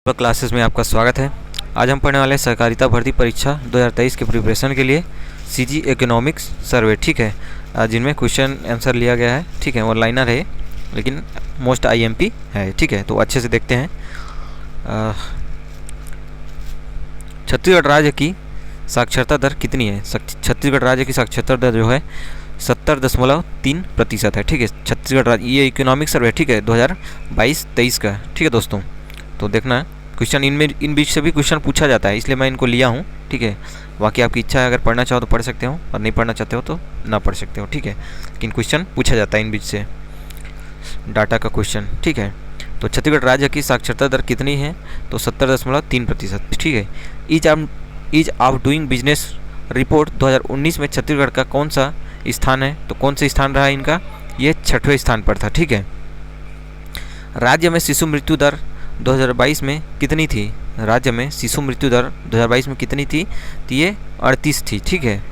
Classes में आपका स्वागत है। आज हम पढ़ने वाले हैं सहकारिता भर्ती परीक्षा 2023 के प्रिपरेशन के लिए सीजी इकोनॉमिक्स सर्वे। ठीक है, जिनमें क्वेश्चन आंसर लिया गया है। ठीक है, और लाइनर है लेकिन मोस्ट आईएमपी है। ठीक है, तो अच्छे से देखते हैं। छत्तीसगढ़ राज्य की साक्षरता दर कितनी है? छत्तीसगढ़ राज्य की साक्षरता दर जो है 70.3% है। ठीक है, छत्तीसगढ़ राज्य, ये इकोनॉमिक सर्वे ठीक है 2022-23 का। ठीक है दोस्तों, तो देखना क्वेश्चन इन बीच से भी क्वेश्चन पूछा जाता है, इसलिए मैं इनको लिया हूँ। ठीक है, बाकी आपकी इच्छा है, अगर पढ़ना चाहो तो पढ़ सकते हो और नहीं पढ़ना चाहते हो तो ना पढ़ सकते हो। ठीक है, लेकिन क्वेश्चन पूछा जाता है इन बीच से डाटा का क्वेश्चन। ठीक है, तो छत्तीसगढ़ राज्य की साक्षरता दर कितनी है? तो 70.3%। ठीक है, ease of doing business report 2019 में छत्तीसगढ़ का कौन सा स्थान है? तो कौन सा स्थान रहा इनका? ये 6वें स्थान पर था। ठीक है, राज्य में शिशु मृत्यु दर 2022 में कितनी थी? राज्य में शिशु मृत्यु दर 2022 में कितनी थी? तो ये 38 थी। ठीक है,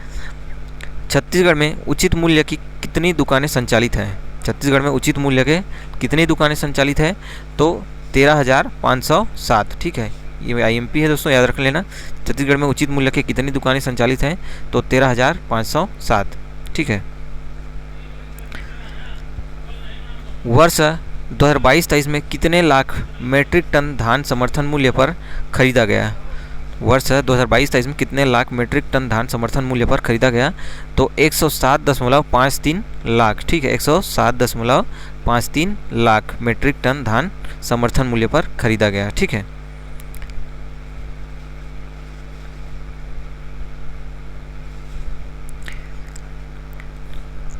छत्तीसगढ़ में उचित मूल्य की कितनी दुकानें संचालित हैं? छत्तीसगढ़ में उचित मूल्य के कितनी दुकानें संचालित है? तो 13,507। ठीक है, ये आईएमपी है दोस्तों, याद रख लेना। छत्तीसगढ़ में उचित मूल्य के कितनी दुकानें संचालित हैं? तो 13,507। ठीक है, वर्ष 2022-23 में कितने लाख मीट्रिक टन धान समर्थन मूल्य पर खरीदा गया? वर्ष 2022-23 में कितने लाख मीट्रिक टन धान समर्थन मूल्य पर खरीदा गया? तो 107.53 लाख। ठीक है, 107.53 लाख मीट्रिक टन धान समर्थन मूल्य पर खरीदा गया। ठीक है,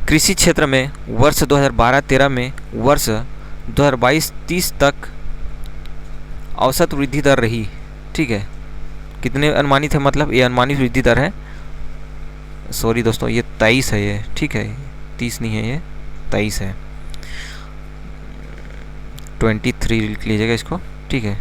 कृषि क्षेत्र में वर्ष 2012-13 में वर्ष 2022-30 तक औसत वृद्धि दर रही। ठीक है, कितने अनुमानित है? मतलब ये अनुमानित वृद्धि दर है। सॉरी दोस्तों, ये 23 है ये। ठीक है, 30 नहीं है, ये 23 है। 23 लिख लीजिएगा इसको। ठीक है,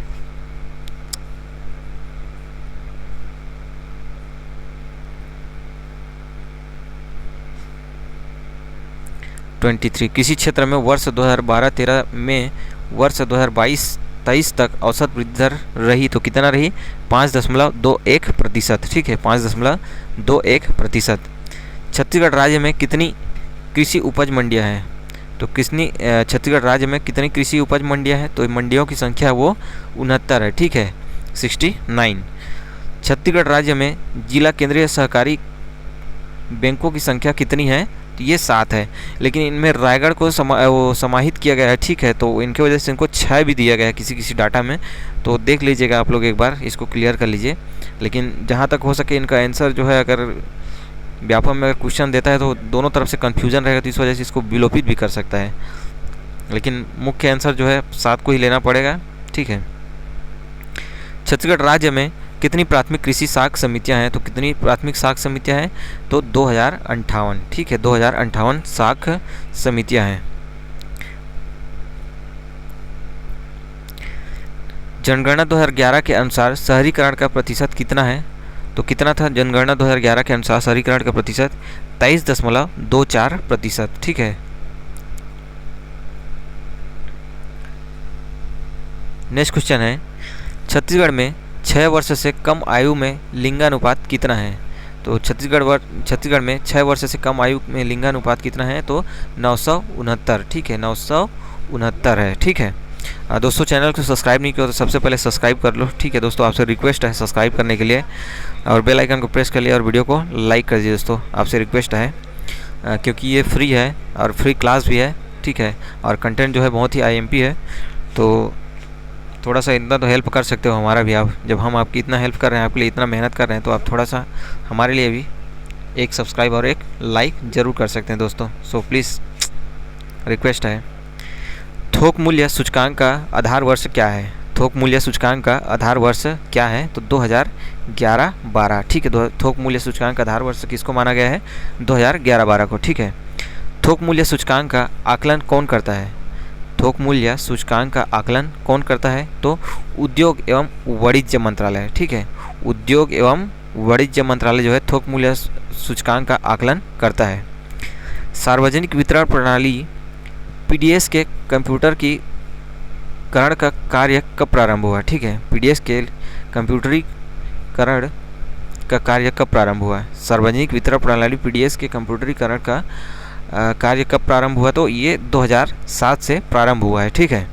कृषि क्षेत्र में वर्ष 2012-13 में वर्ष 2022-23 तक औसत वृद्धि दर रही। तो कितना रही? 5.21%। ठीक है, 5.21%। छत्तीसगढ़ राज्य में कितनी कृषि उपज मंडियां हैं? तो छत्तीसगढ़ राज्य में कितनी कृषि उपज मंडियां हैं? तो मंडियों की संख्या वो 69 है। ठीक है, 69। छत्तीसगढ़ राज्य में जिला केंद्रीय सहकारी बैंकों की संख्या कितनी है? तो ये 7 है, लेकिन इनमें रायगढ़ को समाहित किया गया है। ठीक है, तो इनके वजह से इनको 6 भी दिया गया है किसी डाटा में। तो देख लीजिएगा आप लोग, एक बार इसको क्लियर कर लीजिए। लेकिन जहाँ तक हो सके इनका आंसर जो है, अगर व्यापक में अगर क्वेश्चन देता है तो दोनों तरफ से कन्फ्यूजन रहेगा, तो इस वजह से इसको विलोपित भी कर सकता है। लेकिन मुख्य आंसर जो है 7 को ही लेना पड़ेगा। ठीक है, छत्तीसगढ़ राज्य में कितनी प्राथमिक कृषि साख समितियां हैं? तो कितनी प्राथमिक साख समितियां हैं? तो 2058। ठीक है, 2058 साख समितियां हैं। जनगणना 2011 के अनुसार शहरीकरण का प्रतिशत कितना है? तो कितना था जनगणना 2011 के अनुसार शहरीकरण का प्रतिशत? 23.24%। ठीक है, नेक्स्ट क्वेश्चन है, छत्तीसगढ़ में 6 वर्ष से कम आयु में लिंगानुपात कितना है? तो छत्तीसगढ़ में 6 वर्ष से कम आयु में लिंगानुपात कितना है? तो 969। ठीक है, 969 है। ठीक है दोस्तों, चैनल को सब्सक्राइब नहीं किया तो सबसे पहले सब्सक्राइब कर लो। ठीक है दोस्तों, आपसे रिक्वेस्ट है सब्सक्राइब करने के लिए, और बेल आइकन को प्रेस कर लिया और वीडियो को लाइक कर दीजिए दोस्तों, आपसे रिक्वेस्ट है। क्योंकि ये फ्री है और फ्री क्लास भी है। ठीक है, और कंटेंट जो है बहुत ही आईएमपी है, तो थोड़ा सा इतना तो हेल्प कर सकते हो हमारा भी आप। जब हम आपकी इतना हेल्प कर रहे हैं, आपके लिए इतना मेहनत कर रहे हैं, तो आप थोड़ा सा हमारे लिए भी एक सब्सक्राइब और एक लाइक ज़रूर कर सकते हैं दोस्तों। सो प्लीज़ रिक्वेस्ट है। थोक मूल्य सूचकांक का आधार वर्ष क्या है? थोक मूल्य सूचकांक का आधार वर्ष क्या है? तो 2011-12। ठीक है, थोक मूल्य सूचकांक का आधार वर्ष किसको माना गया है? 2011-12 को। ठीक है, थोक मूल्य सूचकांक का आकलन कौन करता है? थोक मूल्य सूचकांक का आकलन कौन करता है? तो उद्योग एवं वाणिज्य मंत्रालय। ठीक है, उद्योग एवं वाणिज्य मंत्रालय जो है थोक मूल्य सूचकांक का आकलन करता है। सार्वजनिक वितरण प्रणाली पीडीएस के कंप्यूटर की करण का कार्य कब प्रारंभ हुआ? ठीक है, पीडीएस के कंप्यूटरीकरण का कार्य कब प्रारंभ हुआ? सार्वजनिक वितरण प्रणाली पीडीएस के कंप्यूटरीकरण का कार्य कब प्रारंभ हुआ? तो ये 2007 से प्रारंभ हुआ है। ठीक है,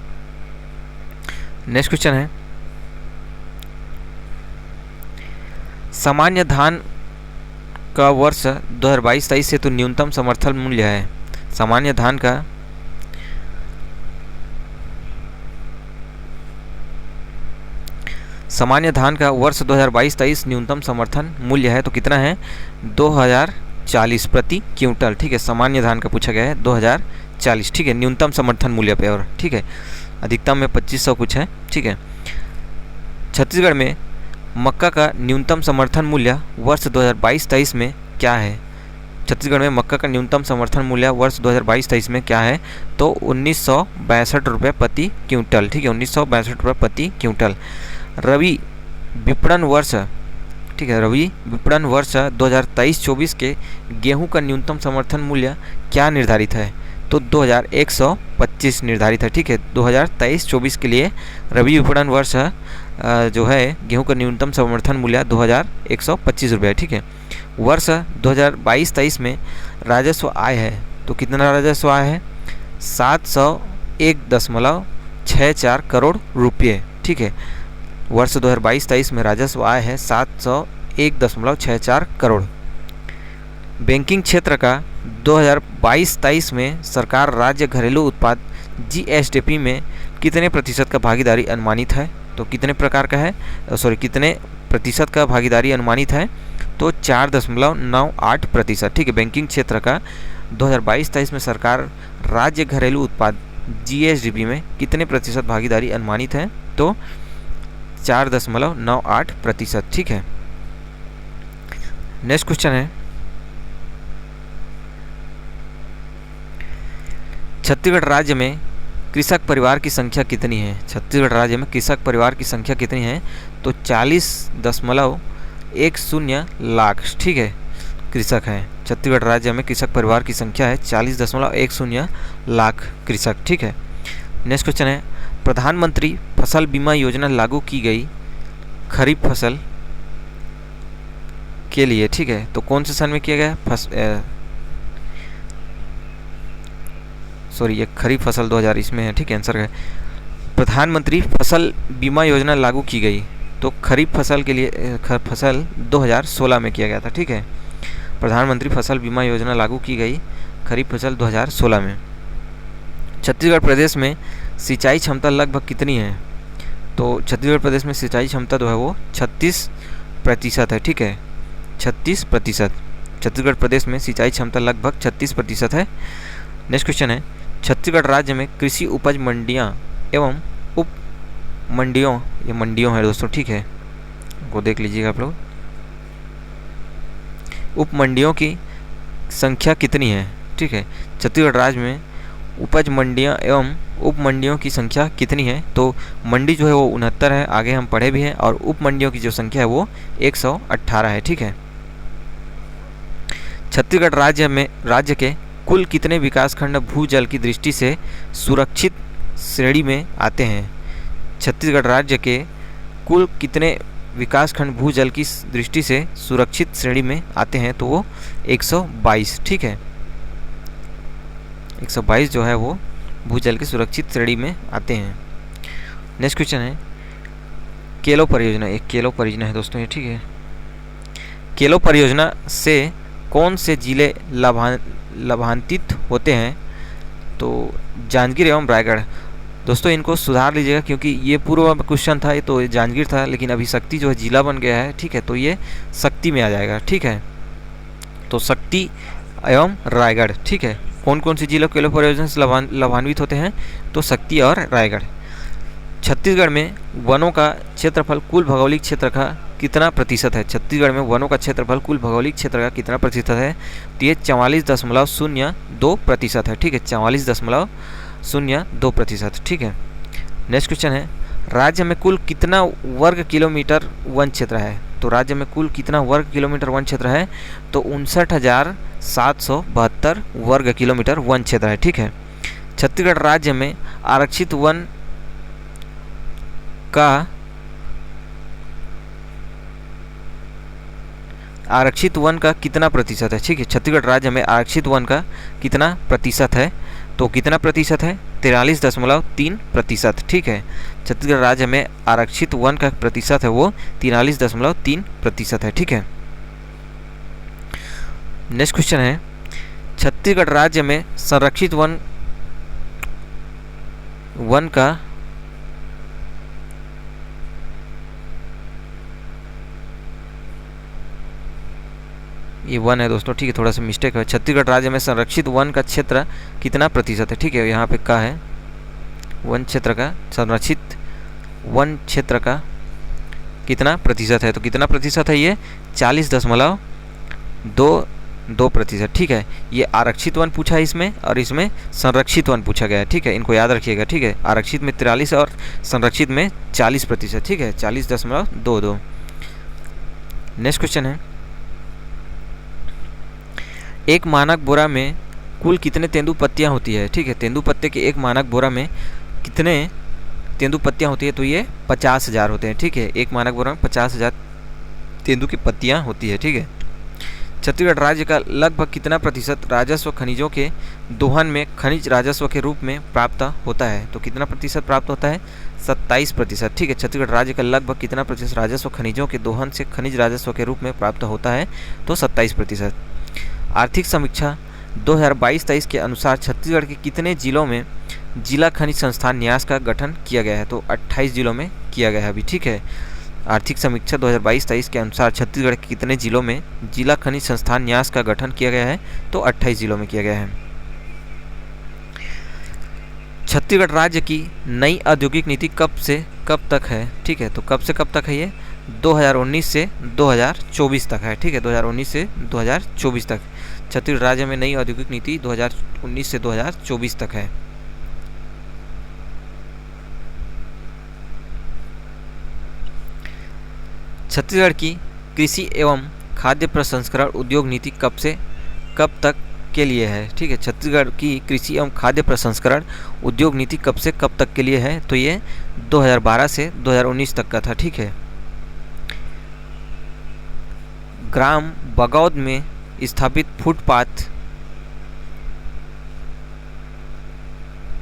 नेक्स्ट क्वेश्चन है, सामान्य धान का वर्ष 2022-23 से तो न्यूनतम समर्थन मूल्य है। सामान्य धान का वर्ष 2022-23 न्यूनतम समर्थन मूल्य है तो कितना है? 2040 प्रति क्विंटल। ठीक है, सामान्य धान का पूछा गया है 2040। ठीक है, न्यूनतम समर्थन मूल्य पे। और ठीक है, अधिकतम में 2500 कुछ है। ठीक है, छत्तीसगढ़ में मक्का का न्यूनतम समर्थन मूल्य वर्ष 2022-23 में क्या है? छत्तीसगढ़ में मक्का का न्यूनतम समर्थन मूल्य वर्ष 2022-23 में क्या है? तो 1962 रुपये प्रति क्विंटल। ठीक है, 1962 रुपये प्रति क्विंटल। रबी विपणन वर्ष, ठीक है, रबी विपणन वर्ष 2023-24 के गेहूं का न्यूनतम समर्थन मूल्य क्या निर्धारित है? तो 2125 निर्धारित है। ठीक है, 2023-24 के लिए रबी विपणन वर्ष जो है गेहूं का न्यूनतम समर्थन मूल्य 2125 रुपये है। ठीक है, वर्ष 2022-23 में राजस्व आय है तो कितना राजस्व आय है? 701.64 करोड़ रुपये। ठीक है, वर्ष 2022-23 में राजस्व आय है 701.64 करोड़। बैंकिंग क्षेत्र का 2022-23 में सरकार राज्य घरेलू उत्पाद जीएसडीपी में कितने प्रतिशत का भागीदारी अनुमानित है? तो कितने प्रतिशत का भागीदारी अनुमानित है? तो 4.98%। ठीक है, बैंकिंग क्षेत्र का 2022-23 में सरकार राज्य घरेलू उत्पाद जीएसडीपी में कितने प्रतिशत भागीदारी अनुमानित है? तो 4.98%। ठीक है, नेक्स्ट क्वेश्चन है, छत्तीसगढ़ राज्य में कृषक परिवार की संख्या कितनी है? छत्तीसगढ़ राज्य में कृषक परिवार की संख्या कितनी है? तो 40.10 लाख। ठीक है, कृषक हैं। छत्तीसगढ़ राज्य में कृषक परिवार की संख्या है 40.10 लाख कृषक। ठीक है, नेक्स्ट क्वेश्चन है, प्रधानमंत्री फसल बीमा योजना लागू की गई खरीफ फसल के लिए। ठीक है, तो कौन से सन में किया गया? ये खरीफ फसल 2000 इसमें है। ठीक है, आंसर है प्रधानमंत्री फसल बीमा योजना लागू की गई तो खरीफ फसल के लिए फसल 2016 में किया गया था। ठीक है, प्रधानमंत्री फसल बीमा योजना लागू की गई खरीफ फसल 2016 में। छत्तीसगढ़ प्रदेश में सिंचाई क्षमता लगभग कितनी है? तो छत्तीसगढ़ प्रदेश में सिंचाई क्षमता जो है वो 36% है। ठीक है, 36%। छत्तीसगढ़ प्रदेश में सिंचाई क्षमता लगभग 36% है। नेक्स्ट क्वेश्चन है, छत्तीसगढ़ राज्य में कृषि उपज मंडियां एवं उप मंडियों, ये मंडियों है दोस्तों। ठीक है, को देख लीजिएगा आप लोग। उप मंडियों की संख्या कितनी है? ठीक है, छत्तीसगढ़ राज्य में उपज मंडियां एवं उप मंडियों की संख्या कितनी है? तो मंडी जो है वो 69 है, आगे हम पढ़े भी हैं, और उप मंडियों की जो संख्या है वो 118 है। ठीक है, छत्तीसगढ़ राज्य के कुल कितने विकासखंड भूजल की दृष्टि से सुरक्षित श्रेणी में आते हैं? छत्तीसगढ़ राज्य के कुल कितने विकासखंड भूजल की दृष्टि से सुरक्षित श्रेणी में आते हैं? तो वो 122। ठीक है, 122 जो है वो भूजल की सुरक्षित श्रेणी में आते हैं। नेक्स्ट क्वेश्चन है, केलो परियोजना, एक केलो परियोजना है दोस्तों ये। ठीक है, केलो परियोजना से कौन से जिले लाभान्वित होते हैं? तो जांजगीर एवं रायगढ़। दोस्तों इनको सुधार लीजिएगा क्योंकि ये पूर्व क्वेश्चन था, ये तो जांजगीर था, लेकिन अभी शक्ति जो है जिला बन गया है। ठीक है, तो ये शक्ति में आ जाएगा। ठीक है, तो शक्ति एवं रायगढ़। ठीक है, कौन कौन सी जिलों केलो परियोजना से लाभान्वित होते हैं? तो शक्ति और रायगढ़। छत्तीसगढ़ में वनों का क्षेत्रफल कुल भौगोलिक क्षेत्र का कितना प्रतिशत है? छत्तीसगढ़ में वनों का क्षेत्रफल कुल भौगोलिक क्षेत्र का कितना प्रतिशत है? तो ये 44.02% है। ठीक है, 44.02%। ठीक है, नेक्स्ट क्वेश्चन है, राज्य में कुल कितना वर्ग किलोमीटर वन क्षेत्र है? तो राज्य में कुल कितना वर्ग किलोमीटर वन क्षेत्र है? तो 59,772 वर्ग किलोमीटर वन क्षेत्र है। ठीक है, छत्तीसगढ़ राज्य में आरक्षित वन का आरक्षित वन का कितना प्रतिशत है। ठीक है, छत्तीसगढ़ राज्य में आरक्षित वन का कितना प्रतिशत है, तो कितना प्रतिशत है, 43.3%। ठीक है, छत्तीसगढ़ राज्य में आरक्षित वन का प्रतिशत है वो 43.3% है। ठीक है, नेक्स्ट क्वेश्चन है, छत्तीसगढ़ राज्य में संरक्षित वन का ये वन है दोस्तों। ठीक है, थोड़ा सा मिस्टेक है। छत्तीसगढ़ राज्य में संरक्षित वन का क्षेत्र कितना प्रतिशत है। ठीक है, यहाँ पे का है वन क्षेत्र का, संरक्षित वन क्षेत्र का कितना प्रतिशत है, तो कितना प्रतिशत है ये 40.22%। ठीक है, ये आरक्षित वन पूछा है इसमें, और इसमें संरक्षित वन पूछा गया है। ठीक है, इनको याद रखिएगा। ठीक है, आरक्षित में 43 और संरक्षित में 40%। ठीक है, 40.22। नेक्स्ट क्वेश्चन है, एक मानक बोरा में कुल कितने तेंदूपत्तियाँ होती है। ठीक है, तेंदूपत्ते के एक मानक बोरा में कितने तेंदूपत्तियाँ होती है, तो ये 50,000 होते हैं। ठीक है, एक मानक बोरा में 50,000 तेंदू की पत्तियाँ होती है। ठीक है, छत्तीसगढ़ राज्य का लगभग कितना प्रतिशत राजस्व खनिजों के दोहन में खनिज राजस्व के रूप में प्राप्त होता है, तो कितना प्रतिशत प्राप्त होता है, 27%। ठीक है, छत्तीसगढ़ राज्य का लगभग कितना प्रतिशत राजस्व खनिजों के दोहन से खनिज राजस्व के रूप में प्राप्त होता है, तो 27%। आर्थिक समीक्षा 2022-23 के अनुसार छत्तीसगढ़ के कितने जिलों में जिला खनिज संस्थान न्यास का गठन किया गया है, तो 28 जिलों में किया गया है अभी। ठीक है, आर्थिक समीक्षा 2022-23 के अनुसार छत्तीसगढ़ के कितने जिलों में जिला खनिज संस्थान न्यास का गठन किया गया है, तो 28 जिलों में किया गया है। छत्तीसगढ़ राज्य की नई औद्योगिक नीति कब से कब तक है। ठीक है, तो कब से कब तक है ये 2019 से 2024 तक है। ठीक है, 2019 से 2024 तक छत्तीसगढ़ राज्य में नई औद्योगिक नीति 2019 से 2024 तक है। छत्तीसगढ़ की कृषि एवं खाद्य प्रसंस्करण उद्योग नीति कब से कब तक के लिए है। ठीक है, छत्तीसगढ़ की कृषि एवं खाद्य प्रसंस्करण उद्योग नीति कब से कब तक के लिए है, तो ये 2012 से 2019 तक का था। ठीक है, ग्राम बगौद में स्थापित फुटपाथ,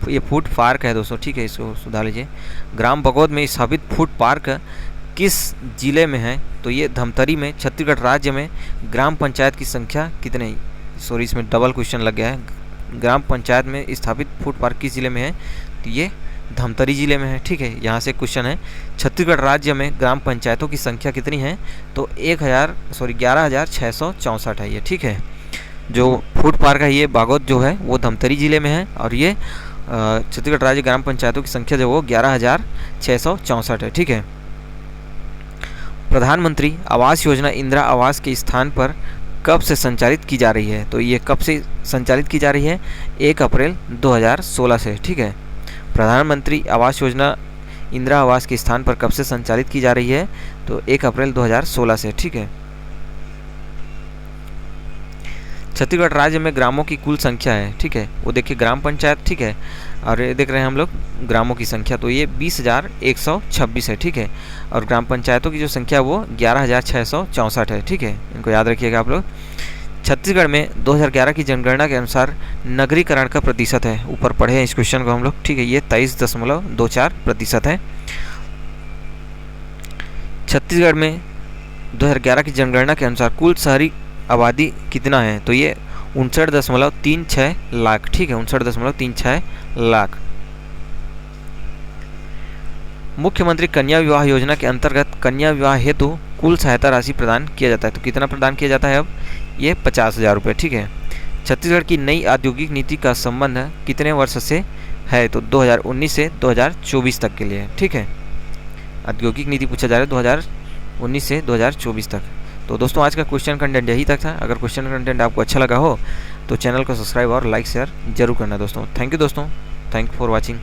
ये फूड पार्क है दोस्तों। ठीक है, इसको सुधार लीजिए। ग्राम बगौद में स्थापित फूड पार्क किस जिले में है, तो ये धमतरी में। छत्तीसगढ़ राज्य में ग्राम पंचायत की संख्या कितने, सॉरी इसमें डबल क्वेश्चन लग गया है। ग्राम पंचायत में स्थापित फूड पार्क किस जिले में है, तो ये धमतरी जिले में है। ठीक है, यहाँ से क्वेश्चन है, छत्तीसगढ़ राज्य में ग्राम पंचायतों की संख्या कितनी है, तो 11,664 है ये। ठीक है, जो फूड पार्क है ये बागोद जो है वो धमतरी जिले में है, और ये छत्तीसगढ़ राज्य ग्राम पंचायतों की संख्या जो वो 11,664 है। ठीक है, प्रधानमंत्री आवास योजना इंदिरा आवास के स्थान पर कब से संचालित की जा रही है, तो ये कब से संचालित की जा रही है, 1 अप्रैल 2016 से। ठीक है, प्रधानमंत्री आवास योजना इंदिरा आवास के स्थान पर कब से संचालित की जा रही है, तो 1 अप्रैल 2016 से। ठीक है, छत्तीसगढ़ राज्य में ग्रामों की कुल संख्या है। ठीक है, वो देखिए ग्राम पंचायत। ठीक है, और ये देख रहे हैं हम लोग ग्रामों की संख्या, तो ये 20,126 है। ठीक है, और ग्राम पंचायतों की जो संख्या वो 11,664 है। ठीक है, इनको याद रखिएगा आप लोग। छत्तीसगढ़ में 2011 की जनगणना के अनुसार नगरीकरण का प्रतिशत है, ऊपर पढ़े हैं इस क्वेश्चन को हम लोग। ठीक है, ये 23.24% है। छत्तीसगढ़ में 2011 की जनगणना के अनुसार कुल शहरी आबादी कितना है, तो ये 59.36 लाख। ठीक है, 59.36 लाख। मुख्यमंत्री कन्या विवाह योजना के अंतर्गत कन्या विवाह हेतु कुल सहायता राशि प्रदान किया जाता है, तो कितना प्रदान किया जाता है अब, ये 50,000 रुपये। ठीक है, छत्तीसगढ़ की नई औद्योगिक नीति का संबंध कितने वर्ष से है, तो 2019 से 2024 तक के लिए। ठीक है, औद्योगिक नीति पूछा जा रहा है 2019 से 2024 तक। तो दोस्तों आज का क्वेश्चन कंटेंट यही तक था। अगर क्वेश्चन कंटेंट आपको अच्छा लगा हो तो चैनल को सब्सक्राइब और लाइक शेयर जरूर करना दोस्तों। थैंक यू दोस्तों, थैंक यू फॉर वॉचिंग।